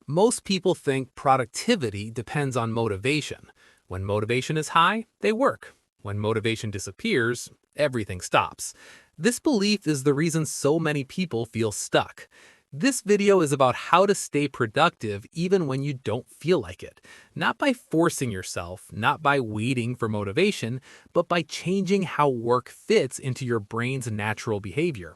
Most people think productivity depends on motivation. When motivation is high, they work. When motivation disappears, everything stops. This belief is the reason so many people feel stuck. This video is about how to stay productive even when you don't feel like it. Not by forcing yourself, not by waiting for motivation, but by changing how work fits into your brain's natural behavior.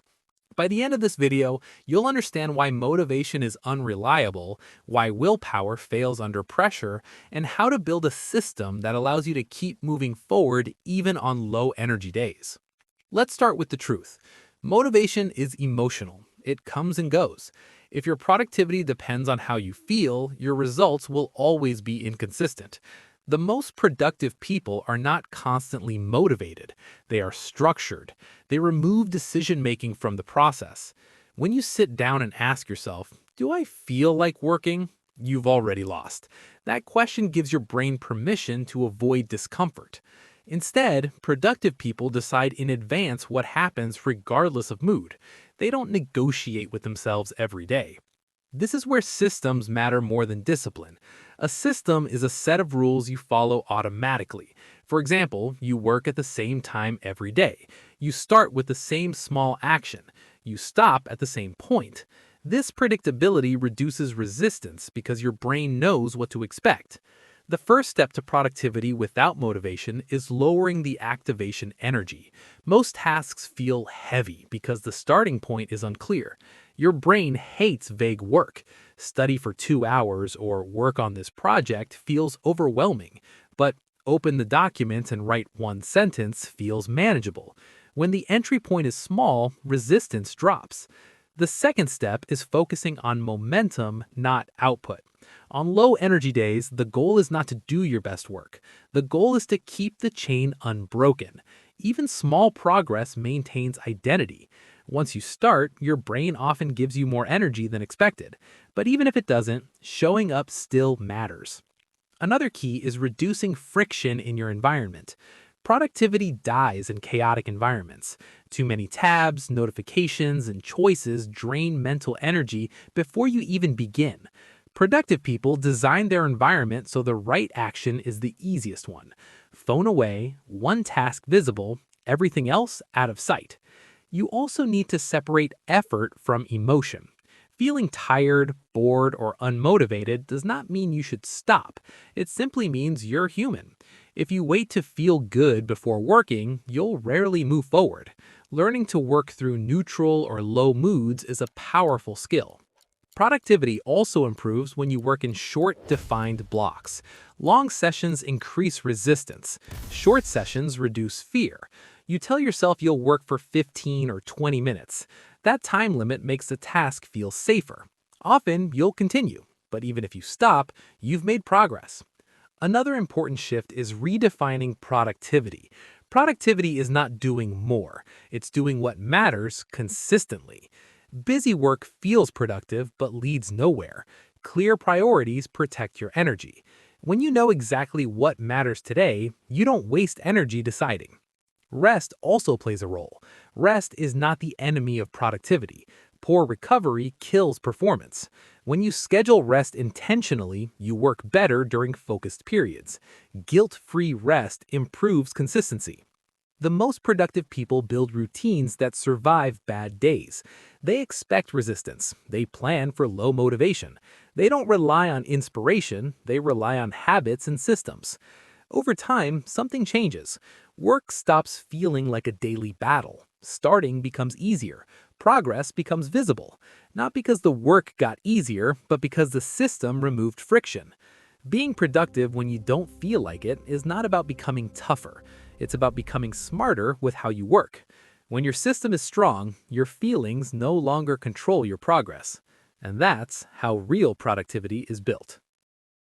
By the end of this video, you'll understand why motivation is unreliable, why willpower fails under pressure, and how to build a system that allows you to keep moving forward even on low energy days. Let's start with the truth. Motivation is emotional. It comes and goes. If your productivity depends on how you feel, your results will always be inconsistent. The most productive people are not constantly motivated. They are structured. They remove decision-making from the process. When you sit down and ask yourself, do I feel like working? You've already lost. That question gives your brain permission to avoid discomfort. Instead, productive people decide in advance what happens regardless of mood. They don't negotiate with themselves every day. This is where systems matter more than discipline. A system is a set of rules you follow automatically. For example, you work at the same time every day. You start with the same small action. You stop at the same point. This predictability reduces resistance because your brain knows what to expect. The first step to productivity without motivation is lowering the activation energy. Most tasks feel heavy because the starting point is unclear. Your brain hates vague work. Study for 2 hours or work on this project feels overwhelming, but open the document and write one sentence feels manageable. When the entry point is small, resistance drops. The second step is focusing on momentum, not output. On low energy days, the goal is not to do your best work. The goal is to keep the chain unbroken. Even small progress maintains identity. Once you start, your brain often gives you more energy than expected. But even if it doesn't, showing up still matters. Another key is reducing friction in your environment. Productivity dies in chaotic environments. Too many tabs, notifications, and choices drain mental energy before you even begin. Productive people design their environment so the right action is the easiest one. Phone away, one task visible, everything else out of sight. You also need to separate effort from emotion. Feeling tired, bored, or unmotivated does not mean you should stop. It simply means you're human. If you wait to feel good before working, you'll rarely move forward. Learning to work through neutral or low moods is a powerful skill. Productivity also improves when you work in short, defined blocks. Long sessions increase resistance. Short sessions reduce fear. You tell yourself you'll work for 15 or 20 minutes. That time limit makes the task feel safer. Often, you'll continue, but even if you stop, you've made progress. Another important shift is redefining productivity. Productivity is not doing more. It's doing what matters consistently. Busy work feels productive but leads nowhere. Clear priorities protect your energy. When you know exactly what matters today, you don't waste energy deciding. Rest also plays a role. Rest is not the enemy of productivity. Poor recovery kills performance. When you schedule rest intentionally, you work better during focused periods. Guilt-free rest improves consistency. The most productive people build routines that survive bad days. They expect resistance. They plan for low motivation. They don't rely on inspiration. They rely on habits and systems. Over time, something changes. Work stops feeling like a daily battle. Starting becomes easier. Progress becomes visible. Not because the work got easier, but because the system removed friction. Being productive when you don't feel like it is not about becoming tougher. It's about becoming smarter with how you work. When your system is strong, your feelings no longer control your progress. And that's how real productivity is built.